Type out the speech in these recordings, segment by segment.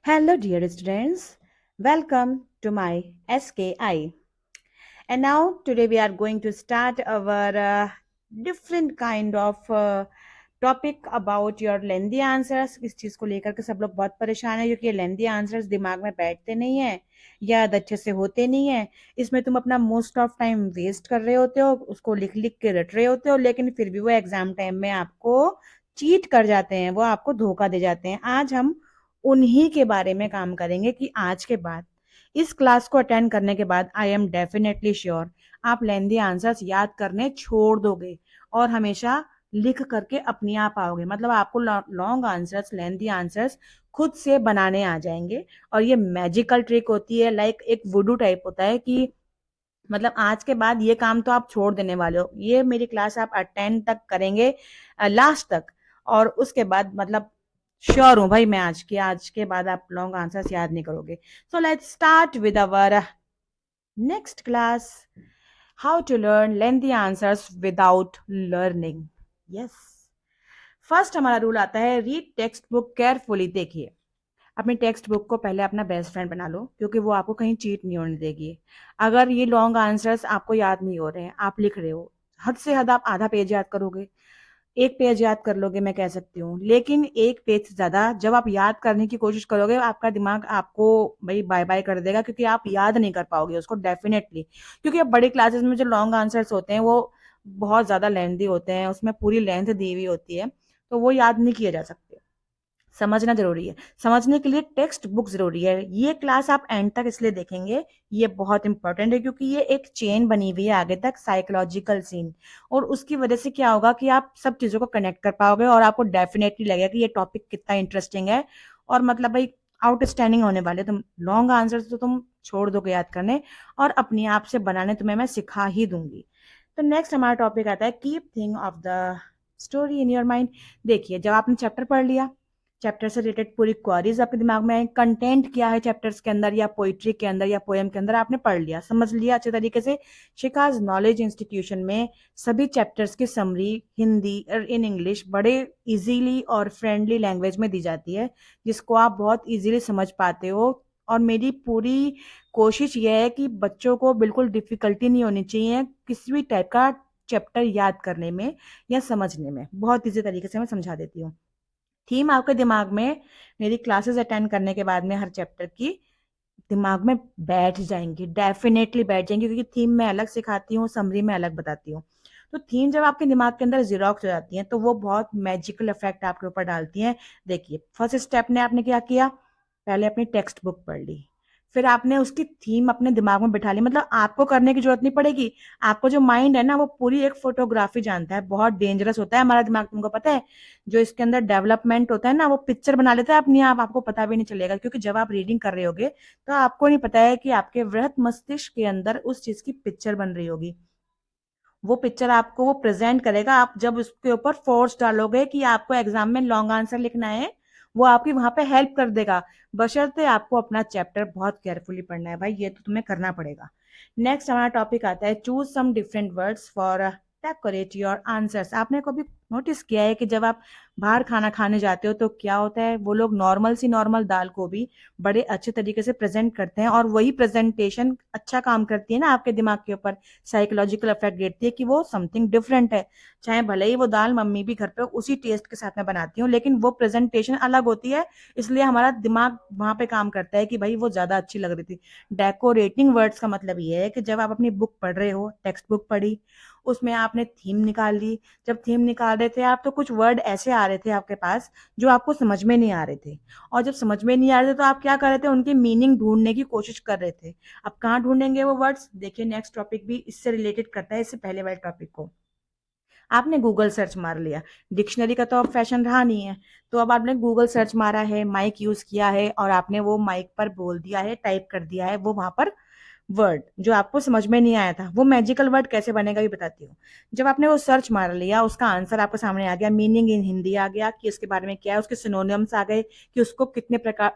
Hello, dear students. Welcome to my SKI. And now, today we are going to start our different kind of topic about your lengthy answers. इस चीज को लेकर के सब लोग बहुत परेशान है क्योंकि ये लेंदी आंसर्स दिमाग में बैठते नहीं है, याद अच्छे से होते नहीं है। इसमें तुम अपना मोस्ट ऑफ टाइम वेस्ट कर रहे होते हो, उसको लिख लिख के रट रहे होते हो, लेकिन फिर भी वो एग्जाम टाइम में आपको चीट कर जाते हैं, वो आपको धोखा दे जाते हैं। आज हम उन्हीं के बारे में काम करेंगे कि आज के बाद, इस क्लास को अटेंड करने के बाद, आई एम डेफिनेटली श्योर आप लेंदी आंसर्स याद करने छोड़ दोगे और हमेशा लिख करके अपने आप आओगे। मतलब आपको लॉन्ग आंसर्स, लेंदी आंसर्स खुद से बनाने आ जाएंगे। और ये मैजिकल ट्रिक होती है, लाइक एक वुडू टाइप होता है कि मतलब आज के बाद ये काम तो आप छोड़ देने वाले हो। ये मेरी क्लास आप अटेंड तक करेंगे, लास्ट तक, और उसके बाद मतलब श्योर हूं भाई मैं आज के बाद आप लॉन्ग आंसर्स याद नहीं करोगे। So let's start with our next class, how to learn lengthy answers without learning. Yes, first हमारा रूल आता है, रीड टेक्स्ट बुक केयरफुली। देखिए, अपनी टेक्स्ट बुक को पहले अपना बेस्ट फ्रेंड बना लो क्योंकि वो आपको कहीं चीट नहीं होने देगी। अगर ये लॉन्ग आंसर्स आपको याद नहीं हो रहे हैं, आप लिख रहे हो, हद से हद आप आधा पेज याद करोगे, एक पेज याद कर लोगे मैं कह सकती हूँ, लेकिन एक पेज से ज्यादा जब आप याद करने की कोशिश करोगे आपका दिमाग आपको भाई बाय बाय कर देगा, क्योंकि आप याद नहीं कर पाओगे उसको डेफिनेटली। क्योंकि अब बड़ी क्लासेस में जो लॉन्ग आंसर्स होते हैं वो बहुत ज्यादा लेंथी होते हैं, उसमें पूरी लेंथ दी हुई होती है, तो वो याद नहीं किए जा सकते। समझना जरूरी है, समझने के लिए टेक्स्ट बुक जरूरी है। ये क्लास आप एंड तक इसलिए देखेंगे, ये बहुत इंपॉर्टेंट है क्योंकि ये एक चेन बनी हुई है आगे तक, साइकोलॉजिकल सीन। और उसकी वजह से क्या होगा कि आप सब चीजों को कनेक्ट कर पाओगे और आपको डेफिनेटली लगेगा कि ये टॉपिक कितना इंटरेस्टिंग है और मतलब भाई आउटस्टैंडिंग होने वाले। तुम लॉन्ग आंसर तो तुम छोड़ दोगे याद करने और अपने आप से बनाने तुम्हें मैं सिखा ही दूंगी। तो नेक्स्ट हमारा टॉपिक आता है, keep thing of the story in your mind. देखिए, जब आपने चैप्टर पढ़ लिया, चैप्टर से रिलेटेड पूरी क्वारीज आपके दिमाग में आए, कंटेंट क्या है चैप्टर्स के अंदर या पोइट्री के अंदर या पोएम के अंदर, आपने पढ़ लिया, समझ लिया अच्छे तरीके से। शिकाज नॉलेज इंस्टीट्यूशन में सभी चैप्टर्स की समरी हिंदी और इन इंग्लिश बड़े इजीली और फ्रेंडली लैंग्वेज में दी जाती है, जिसको आप बहुत इजीली समझ पाते हो। और मेरी पूरी कोशिश यह है कि बच्चों को बिल्कुल डिफिकल्टी नहीं होनी चाहिए किसी भी टाइप का चैप्टर याद करने में या समझने में। बहुत इजी तरीके से मैं समझा देती हूँ। थीम आपके दिमाग में मेरी क्लासेस अटेंड करने के बाद में हर चैप्टर की दिमाग में बैठ जाएंगी, डेफिनेटली बैठ जाएंगी, क्योंकि थीम मैं अलग सिखाती हूँ, समरी में अलग बताती हूँ। तो थीम जब आपके दिमाग के अंदर जीरोक्स हो जाती है तो वो बहुत मैजिकल इफेक्ट आपके ऊपर डालती हैं। देखिए, फर्स्ट स्टेप ने आपने क्या किया, पहले अपनी टेक्स्ट बुक पढ़ ली, फिर आपने उसकी थीम अपने दिमाग में बिठा ली। मतलब आपको करने की जरूरत नहीं पड़ेगी, आपको जो माइंड है ना वो पूरी एक फोटोग्राफी जानता है। बहुत डेंजरस होता है हमारा दिमाग, तुमको पता है, जो इसके अंदर डेवलपमेंट होता है ना वो पिक्चर बना लेता है अपने आप, आपको पता भी नहीं चलेगा। क्योंकि जब आप रीडिंग कर रहे होगे तो आपको नहीं पता है कि आपके वृहत मस्तिष्क के अंदर उस चीज की पिक्चर बन रही होगी। वो पिक्चर आपको वो प्रेजेंट करेगा, आप जब उसके ऊपर फोर्स डालोगे कि आपको एग्जाम में लॉन्ग आंसर लिखना है, वो आपकी वहां पे हेल्प कर देगा। बशर्ते आपको अपना चैप्टर बहुत केयरफुली पढ़ना है भाई, ये तो तुम्हें करना पड़ेगा। नेक्स्ट हमारा टॉपिक आता है, choose some different words for decorate your answers. आपने कभी नोटिस किया है कि जब आप बाहर खाना खाने जाते हो तो क्या होता है, वो लोग नॉर्मल सी नॉर्मल दाल को भी बड़े अच्छे तरीके से प्रेजेंट करते हैं, और वही प्रेजेंटेशन अच्छा काम करती है ना आपके दिमाग के ऊपर, साइकोलॉजिकल इफेक्ट देती है कि वो समथिंग डिफरेंट है। चाहे भले ही वो दाल मम्मी भी घर पे उसी टेस्ट के साथ में बनाती हूँ, लेकिन वो प्रेजेंटेशन अलग होती है, इसलिए हमारा दिमाग वहां पे काम करता है कि भाई वो ज्यादा अच्छी लग रही थी। डेकोरेटिंग वर्ड्स का मतलब ये है कि जब आप अपनी बुक पढ़ रहे हो, टेक्स्ट बुक पढ़ी, उसमें आपने थीम निकाल ली, जब थीम निकाल रहे थे आप तो कुछ वर्ड ऐसे आ रहे थे आपके पास जो आपको समझ में नहीं आ रहे थे, और जब समझ में नहीं आ रहे थे तो आप क्या कर रहे थे, उनकी मीनिंग ढूंढने की कोशिश कर रहे थे। अब कहाँ ढूंढेंगे वो वर्ड्स, देखिए नेक्स्ट टॉपिक भी इससे रिलेटेड करता है, इससे पहले वाले टॉपिक को। आपने गूगल सर्च मार लिया, डिक्शनरी का तो अब फैशन रहा नहीं है, तो अब आपने गूगल सर्च मारा है, माइक यूज किया है और आपने वो माइक पर बोल दिया है, टाइप कर दिया है वो वहां पर वर्ड जो आपको समझ में नहीं आया था। वो मैजिकल वर्ड कैसे बनेगा ये बताती हूँ। जब आपने वो सर्च मार लिया, उसका आंसर आपके सामने आ गया, मीनिंग इन हिंदी आ गया कि उसके बारे में क्या है, उसके सिनोनिम्स आ गए कि उसको कितने प्रकार,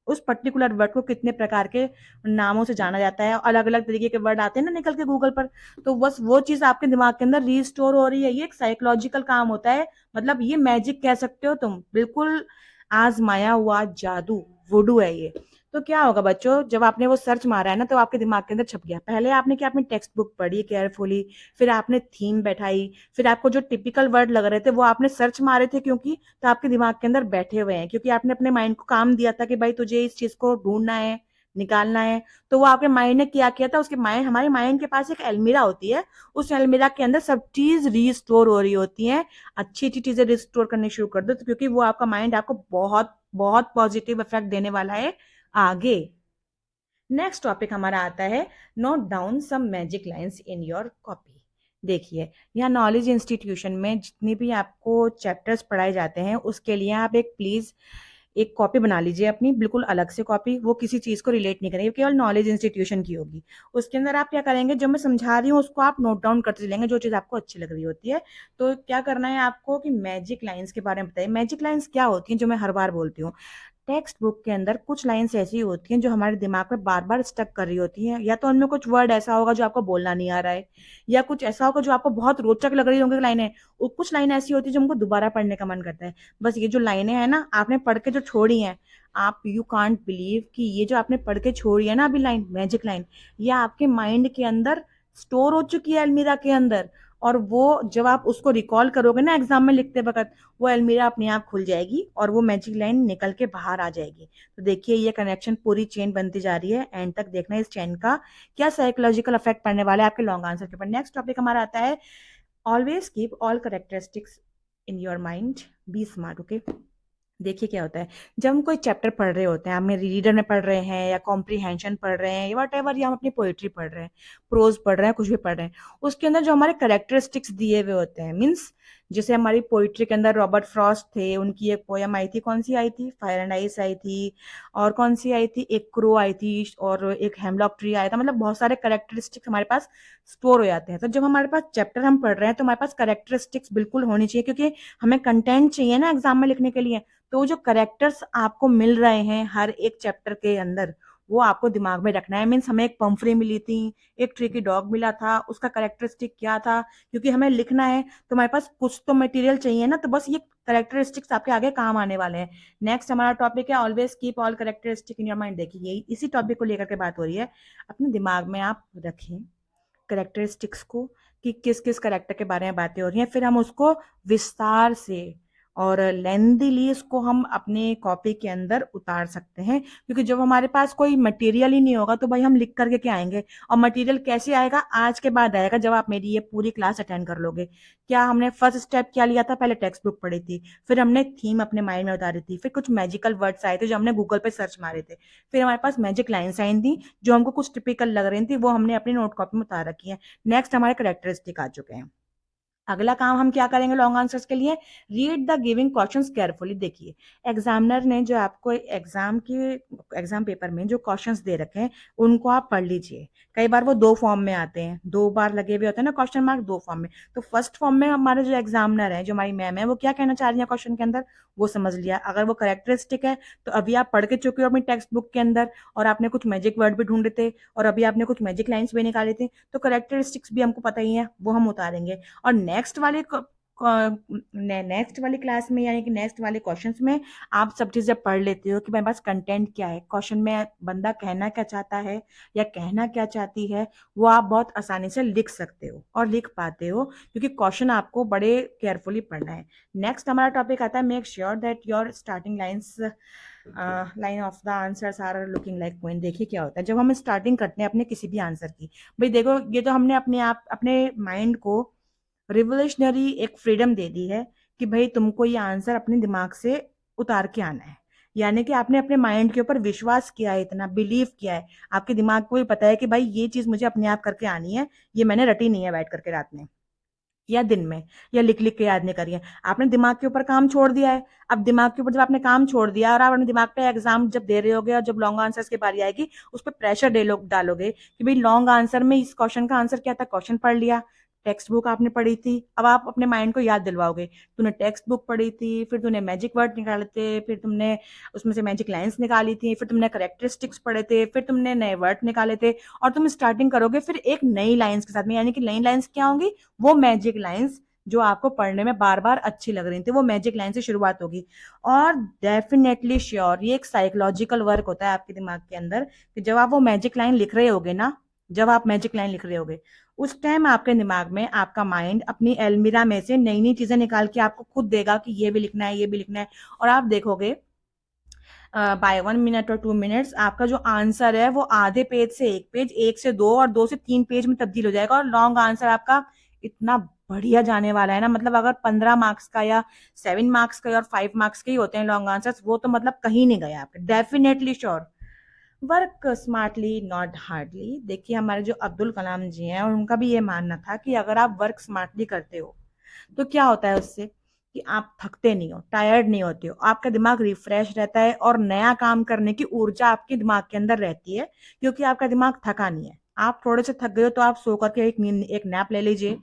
उस पर्टिकुलर वर्ड को कितने प्रकार के नामों से जाना जाता है, अलग अलग तरीके के वर्ड आते हैं ना निकल के गूगल पर। तो बस वो चीज आपके दिमाग के अंदर रीस्टोर हो रही है, ये एक साइकोलॉजिकल काम होता है। मतलब ये मैजिक कह सकते हो तुम, बिल्कुल आजमाया हुआ जादू, वुडू है ये। तो क्या होगा बच्चों, जब आपने वो सर्च मारा है ना तो आपके दिमाग के अंदर छप गया। पहले आपने क्या, अपनी टेक्स्ट बुक पढ़ी केयरफुली, फिर आपने थीम बैठाई, फिर आपको जो टिपिकल वर्ड लग रहे थे वो आपने सर्च मारे थे, क्योंकि तो आपके दिमाग के अंदर बैठे हुए हैं, क्योंकि आपने अपने माइंड को काम दिया था कि भाई तुझे इस चीज को ढूंढना है, निकालना है। तो वो आपके माइंड ने क्या किया था, उसके माइंड, हमारे माइंड के पास एक अलमीरा होती है, उस अलमीरा के अंदर सब चीज रिस्टोर हो रही होती है। अच्छी अच्छी चीजें रिस्टोर करनी शुरू कर दो, तो क्योंकि वो आपका माइंड आपको बहुत बहुत पॉजिटिव इफेक्ट देने वाला है आगे। नेक्स्ट टॉपिक हमारा आता है, note down some magic lines in your copy. देखिए, यहाँ नॉलेज इंस्टीट्यूशन में जितनी भी आपको चैप्टर्स पढ़ाए जाते हैं उसके लिए आप एक प्लीज एक कॉपी बना लीजिए अपनी, बिल्कुल अलग से कॉपी, वो किसी चीज को रिलेट नहीं करेगी, केवल नॉलेज इंस्टीट्यूशन की होगी। उसके अंदर आप क्या करेंगे, जो मैं समझा रही हूँ उसको आप नोट डाउन करते चलेंगे, जो चीज आपको अच्छी लग रही होती है। तो क्या करना है आपको कि मैजिक लाइंस के बारे में बताइए। मैजिक लाइंस क्या होती हैं, जो मैं हर बार बोलती हूँ, टेक्स्ट बुक के अंदर कुछ लाइंस ऐसी होती हैं जो हमारे दिमाग में बार बार स्टक कर रही होती हैं, या तो उनमें कुछ वर्ड ऐसा होगा जो आपको बोलना नहीं आ रहा है, या कुछ ऐसा होगा जो आपको बहुत रोचक लग रही होंगी लाइनें, और कुछ लाइनें ऐसी होती है जो हमको दोबारा पढ़ने का मन करता है। बस ये जो लाइनें हैं ना, आपने पढ़ के जो छोड़ी हैं, आप यू कांट बिलीव कि ये जो आपने पढ़ के छोड़ी है ना अभी लाइन, मैजिक लाइन, ये आपके माइंड के अंदर स्टोर हो चुकी है अलमीरा के अंदर। और वो जब आप उसको रिकॉल करोगे ना एग्जाम में लिखते वक्त, वो अलमीरा अपने आप खुल जाएगी और वो मैजिक लाइन निकल के बाहर आ जाएगी। तो देखिए, ये कनेक्शन पूरी चेन बनती जा रही है, एंड तक देखना इस चेन का क्या साइकोलॉजिकल इफेक्ट पड़ने वाला है आपके लॉन्ग आंसर के ऊपर। नेक्स्ट टॉपिक हमारा आता है, always keep all characteristics in your mind, be smart. Okay, देखिए क्या होता है, जब हम कोई चैप्टर पढ़ रहे होते हैं, हम रीडर में पढ़ रहे हैं या कॉम्प्रीहेंशन पढ़ रहे हैं या वट एवर, या हम अपनी पोइट्री पढ़ रहे हैं, प्रोज पढ़ रहे हैं, कुछ भी पढ़ रहे हैं, उसके अंदर जो हमारे करेक्टरिस्टिक्स दिए हुए होते हैं, मीन्स जैसे हमारी पोइट्री के अंदर रॉबर्ट फ्रॉस्ट थे, उनकी एक पोयम आई थी, कौन सी आई थी, फायर एंड आइस आई थी, और कौन सी आई थी, एक क्रो आई थी, और एक हेमलॉक ट्री आया था। मतलब बहुत सारे करेक्टरिस्टिक्स हमारे पास स्टोर हो जाते हैं। तो जब हमारे पास चैप्टर हम पढ़ रहे हैं तो हमारे पास करेक्टरिस्टिक्स बिल्कुल होनी चाहिए, क्योंकि हमें कंटेंट चाहिए ना एग्जाम में लिखने के लिए। तो वो जो करेक्टर्स आपको मिल रहे हैं हर एक चैप्टर के अंदर, वो आपको दिमाग में रखना है। मीन्स हमें एक पंफरी मिली थी, एक ट्रिकी डॉग मिला था, उसका करेक्टरिस्टिक क्या था, क्योंकि हमें लिखना है तो हमारे पास कुछ तो मटेरियल चाहिए ना, तो बस ये करेक्टरिस्टिक्स आपके आगे काम आने वाले हैं। नेक्स्ट हमारा टॉपिक है, always keep all characteristic in your mind. देखिए, यही इसी टॉपिक को लेकर के बात हो रही है। अपने दिमाग में आप रखें करेक्टरिस्टिक्स को, कि किस किस करेक्टर के बारे में बातें हो रही हैं, फिर हम उसको विस्तार से और लेंथीली इसको हम अपने कॉपी के अंदर उतार सकते हैं। क्योंकि जब हमारे पास कोई मटेरियल ही नहीं होगा तो भाई हम लिख करके क्या आएंगे, और मटेरियल कैसे आएगा, आज के बाद आएगा जब आप मेरी ये पूरी क्लास अटेंड कर लोगे। क्या हमने फर्स्ट स्टेप क्या लिया था, पहले टेक्स्ट बुक पढ़ी थी, फिर हमने थीम अपने माइंड में उतारी थी, फिर कुछ मैजिकल वर्ड्स आए थे जो हमने गूगल पे सर्च मारे थे, फिर हमारे पास मैजिक लाइन्स आई थी जो हमको कुछ टिपिकल लग रही थी, वो हमने अपनी नोट कॉपी में उतार रखी है। नेक्स्ट हमारे करेक्टरिस्टिक आ चुके हैं। अगला काम हम क्या करेंगे लॉन्ग आंसर्स के लिए, read the giving questions carefully. देखिए, एग्जामिनर ने जो आपको एग्जाम पेपर में जो क्वेश्चंस दे रखे हैं उनको आप पढ़ लीजिए। कई बार वो दो फॉर्म में आते हैं, दो बार लगे हुए होते हैं ना क्वेश्चन मार्क, दो फॉर्म में। तो फर्स्ट फॉर्म में हमारे जो एग्जामिनर है, जो हमारी मैम है, वो क्या कहना चाह रही है क्वेश्चन के अंदर, वो समझ लिया। अगर वो करेक्टरिस्टिक है तो अभी आप पढ़ के चुके हो अपनी टेक्स्ट बुक के अंदर, और आपने कुछ मैजिक वर्ड भी ढूंढे थे, और अभी आपने कुछ मैजिक लाइन्स भी निकाले थे, तो करेक्टरिस्टिक्स भी हमको पता ही है, वो हम उतारेंगे। और नेक्स्ट वाली क्लास में, यानी कि नेक्स्ट वाले क्वेश्चंस में, आप सब चीजें पढ़ लेते हो कि मेरे पास कंटेंट क्या है, क्वेश्चन में बंदा कहना क्या चाहता है या कहना क्या चाहती है, वो आप बहुत आसानी से लिख सकते हो और लिख पाते हो, क्योंकि क्वेश्चन आपको बड़े केयरफुली पढ़ना है। नेक्स्ट हमारा टॉपिक आता है, make sure that your starting line of the answers are looking like point. देखिए क्या होता है, जब हम स्टार्टिंग करते हैं अपने किसी भी आंसर की, भाई देखो, ये तो हमने अपने माइंड को रिवोल्यूशनरी एक फ्रीडम दे दी है कि भाई तुमको ये आंसर अपने दिमाग से उतार के आना है। यानी कि आपने अपने माइंड के ऊपर विश्वास किया है, इतना बिलीव किया है, आपके दिमाग को भी पता है कि भाई ये चीज मुझे अपने आप करके आनी है, ये मैंने रटी नहीं है बैठ करके रात में या दिन में, या लिख लिख के याद नहीं करी है। आपने दिमाग के ऊपर काम छोड़ दिया है। अब दिमाग के ऊपर जब आपने काम छोड़ दिया और आप अपने दिमाग पे एग्जाम जब दे रहे होगे और जब लॉन्ग आंसर्स की बारी आएगी, उस पर प्रेशर डालोगे कि भाई लॉन्ग आंसर में इस क्वेश्चन का आंसर क्या था, क्वेश्चन पढ़ लिया, टेक्स्ट बुक आपने पढ़ी थी, अब आप अपने माइंड को याद दिलवाओगे, तूने टेक्स्ट बुक पढ़ी थी, फिर तूने मैजिक वर्ड निकाले थे, फिर तुमने उसमें से मैजिक लाइंस निकाली थी, फिर तुमने करेक्टरिस्टिक्स पढ़े थे, फिर तुमने नए वर्ड निकाले थे, और तुम स्टार्टिंग करोगे फिर एक नई लाइंस के साथ में, यानी कि नई लाइंस क्या होंगी, वो मैजिक लाइंस जो आपको पढ़ने में बार बार अच्छी लग रही थी, वो मैजिक लाइन से शुरुआत होगी। और डेफिनेटली श्योर ये एक साइकोलॉजिकल वर्क होता है आपके दिमाग के अंदर कि जब आप वो मैजिक लाइन लिख रहे होगे ना, जब आप मैजिक लाइन लिख रहे होगे उस टाइम आपके दिमाग में आपका माइंड अपनी एलमीरा में से नई नई चीजें निकाल के आपको खुद देगा कि ये भी लिखना है, ये भी लिखना है। और आप देखोगे बाय 1 मिनट और 2 मिनट्स आपका जो आंसर है वो आधे पेज से एक पेज, एक से दो और दो से तीन पेज में तब्दील हो जाएगा। और लॉन्ग आंसर आपका इतना बढ़िया जाने वाला है ना, मतलब अगर 15 मार्क्स का या 7 मार्क्स का और 5 मार्क्स के ही होते हैं लॉन्ग आंसर्स, वो तो मतलब कहीं नहीं गए आपके, definitely sure. Work smartly not hardly. देखिए हमारे जो अब्दुल कलाम जी हैं और उनका भी ये मानना था कि अगर आप वर्क स्मार्टली करते हो तो क्या होता है उससे कि आप थकते नहीं हो, टायर्ड नहीं होते हो, आपका दिमाग रिफ्रेश रहता है और नया काम करने की ऊर्जा आपके दिमाग के अंदर रहती है, क्योंकि आपका दिमाग थका नहीं है। आप थोड़े से थक गए हो तो आप सो करके एक नैप ले लीजिए,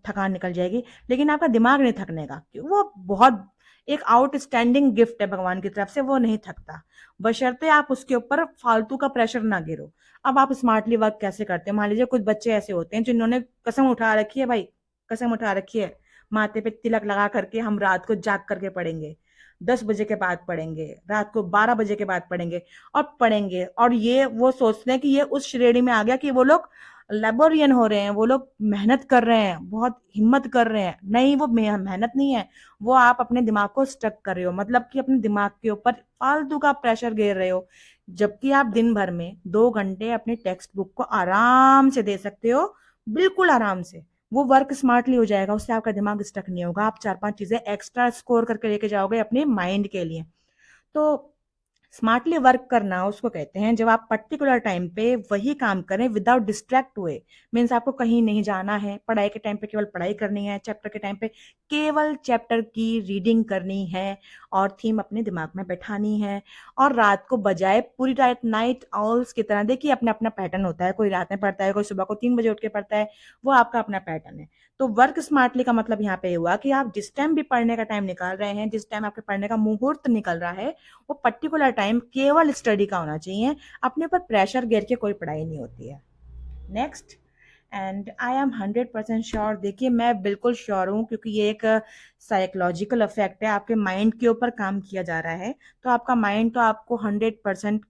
थकान निकल जाएगी। लेकिन आपका दिमाग नहीं थकने का, वो बहुत एक आउटस्टैंडिंग गिफ्ट है भगवान की तरफ से, वो नहीं थकता, बशर्ते आप उसके ऊपर फालतू का प्रेशर ना गिरो। अब आप स्मार्टली वर्क कैसे करते हैं? मान लीजिए कुछ बच्चे ऐसे होते हैं जिन्होंने कसम उठा रखी है भाई, कसम उठा रखी है, माथे पे तिलक लगा करके हम रात को जाग करके पढ़ेंगे, 10 बजे के बाद पढ़ेंगे, रात को 12 बजे के बाद पढ़ेंगे और पढ़ेंगे। और ये वो सोचते हैं कि ये उस श्रेणी में आ गया कि वो लोग लेबोरियन हो रहे हैं, वो लोग मेहनत कर रहे हैं, बहुत हिम्मत कर रहे हैं। नहीं, वो मेहनत नहीं है, वो आप अपने दिमाग को स्टक कर रहे हो, मतलब कि अपने दिमाग के ऊपर फालतू का प्रेशर घेर रहे हो। जबकि आप दिन भर में 2 घंटे अपनी टेक्स्ट बुक को आराम से दे सकते हो, बिल्कुल आराम से। वो वर्क स्मार्टली हो जाएगा, उससे आपका दिमाग स्टक नहीं होगा, आप 4-5 चीजें एक्स्ट्रा स्कोर करके लेके जाओगे अपने माइंड के लिए। तो स्मार्टली वर्क करना उसको कहते हैं जब आप पर्टिकुलर टाइम पे वही काम करें विदाउट डिस्ट्रैक्ट हुए। मीन्स आपको कहीं नहीं जाना है, पढ़ाई के टाइम पे केवल पढ़ाई करनी है, चैप्टर के टाइम पे केवल चैप्टर की रीडिंग करनी है और थीम अपने दिमाग में बैठानी है। और रात को बजाय पूरी रात नाइट ऑल्स की तरह, देखिए अपना अपना पैटर्न होता है, कोई रात में पढ़ता है, कोई सुबह को 3 बजे उठ के पढ़ता है, वो आपका अपना पैटर्न है। तो वर्क स्मार्टली का मतलब यहाँ पे हुआ कि आप जिस टाइम भी पढ़ने का टाइम निकाल रहे हैं, जिस टाइम आपके पढ़ने का मुहूर्त निकल रहा है, वो पर्टिकुलर टाइम केवल स्टडी का होना चाहिए। अपने ऊपर प्रेशर गिर के कोई पढ़ाई नहीं होती है। Next, and I am 100% sure, देखिए मैं बिल्कुल श्योर हूँ क्योंकि ये एक साइकोलॉजिकल इफेक्ट है, आपके माइंड के ऊपर काम किया जा रहा है। तो आपका माइंड तो आपको 100%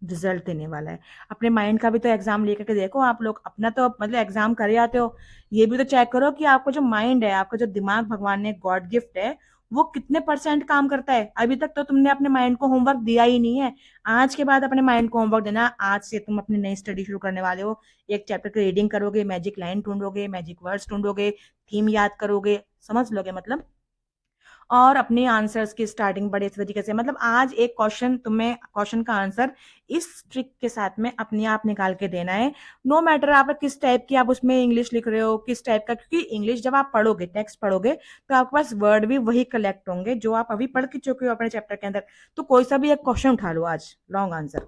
रिजल्ट देने वाला है। अपने माइंड का भी तो एग्जाम लेकर के देखो आप लोग, अपना तो मतलब एग्जाम कर ही आते हो, ये भी तो चेक करो कि आपको जो माइंड है, आपका जो दिमाग भगवान ने गॉड गिफ्ट है, वो कितने परसेंट काम करता है। अभी तक तो तुमने अपने माइंड को होमवर्क दिया ही नहीं है। आज के बाद अपने माइंड को होमवर्क देना। आज से तुम अपनी नई स्टडी शुरू करने वाले हो, एक चैप्टर की रीडिंग करोगे, मैजिक लाइन ढूंढोगे, मैजिक वर्ड्स ढूंढोगे, थीम याद करोगे, समझ लोगे मतलब। और अपने आंसर्स की स्टार्टिंग बड़े तरीके से, मतलब आज एक क्वेश्चन तुम्हें, क्वेश्चन का आंसर इस ट्रिक के साथ में अपने आप निकाल के देना है। नो मैटर आप किस टाइप की आप उसमें इंग्लिश लिख रहे हो, किस टाइप का, क्योंकि इंग्लिश जब आप पढ़ोगे, टेक्स्ट पढ़ोगे, तो आपके पास वर्ड भी वही कलेक्ट होंगे जो आप अभी पढ़ के चुके हो अपने चैप्टर के अंदर। तो कोई सा भी एक क्वेश्चन उठा लो आज, लॉन्ग आंसर,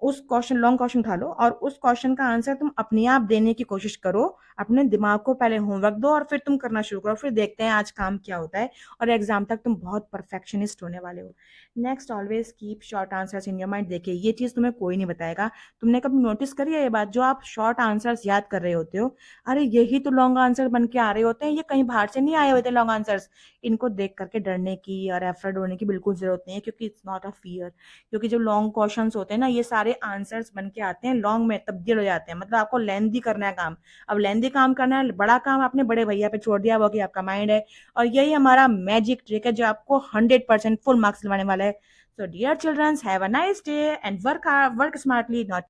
उस क्वेश्चन लॉन्ग क्वेश्चन उठा लो और उस क्वेश्चन का आंसर तुम अपने आप देने की कोशिश करो। अपने दिमाग को पहले होमवर्क दो और फिर तुम करना शुरू करो, फिर देखते हैं आज काम क्या होता है। और एग्जाम तक तुम बहुत परफेक्शनिस्ट होने वाले हो। Next, always keep short answers in your mind. देखिए ये चीज तुम्हें कोई नहीं बताएगा, तुमने कभी नोटिस करी है ये बात? जो आप शॉर्ट आंसर्स याद कर रहे होते हो, अरे यही तो लॉन्ग आंसर बन के आ रहे होते हैं, ये कहीं बाहर से नहीं आए होते लॉन्ग आंसर्स। इनको देख करके डरने की और एफर्ट होने की बिल्कुल जरूरत नहीं है, क्योंकि इट्स नॉट अ फियर। क्योंकि जो लॉन्ग क्वेश्चंस होते हैं ना, ये सारे आंसर्स बन के आते हैं, लॉन्ग में तब्दील हो जाते हैं, मतलब आपको लेंदी करना है काम। अब लेंदी काम करना है, बड़ा काम आपने बड़े भैया पे छोड़ दिया, वो कि आपका माइंड है। और यही हमारा मैजिक ट्रिक है जो आपको 100% फुल मार्क्स दिलवाने वाला है। So dear childrens, have a nice day and work smartly, not